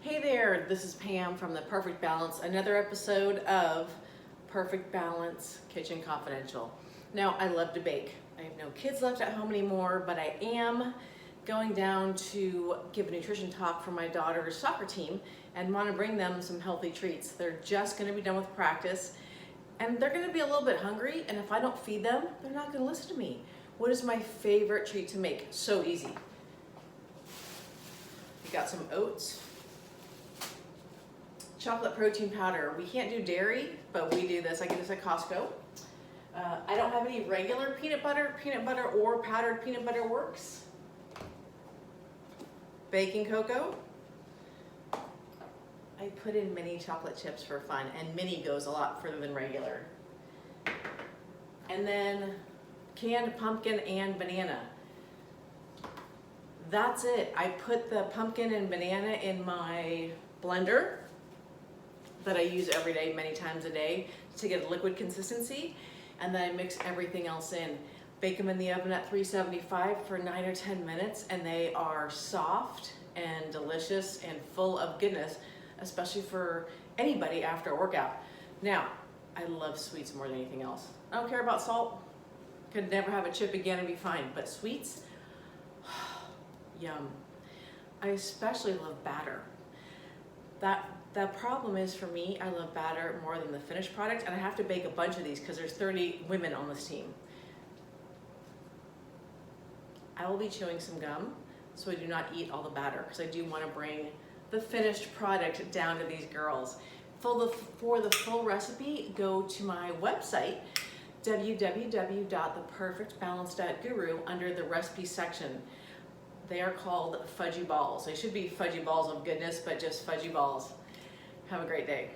Hey there, this is Pam from The Perfect Balance, another episode of Perfect Balance Kitchen Confidential. Now, I love to bake. I have no kids left at home anymore, but I am going down to give a nutrition talk for my daughter's soccer team and want to bring them some healthy treats. They're just going to be done with practice and they're going to be a little bit hungry, and if I don't feed them, they're not going to listen to me. What is my favorite treat to make? So easy. You got some oats. Chocolate protein powder. We can't do dairy, but we do this. I get this at Costco. I don't have any regular peanut butter. Peanut butter or powdered peanut butter works. Baking cocoa. I put in mini chocolate chips for fun, and mini goes a lot further than regular. And then canned pumpkin and banana. That's it. I put the pumpkin and banana in my blender that I use every day, many times a day, to get a liquid consistency, and then I mix everything else in. Bake them in the oven at 375 for 9 or 10 minutes, and they are soft and delicious and full of goodness, especially for anybody after a workout. Now, I love sweets more than anything else. I don't care about salt. Could never have a chip again and be fine, but sweets, yum. I especially love batter. The problem is, for me, I love batter more than the finished product, and I have to bake a bunch of these because there's 30 women on this team. I will be chewing some gum, so I do not eat all the batter because I do want to bring the finished product down to these girls. For the full recipe, go to my website, www.theperfectbalance.guru, under the recipe section. They are called fudgy balls. They should be fudgy balls of goodness, but just fudgy balls. Have a great day.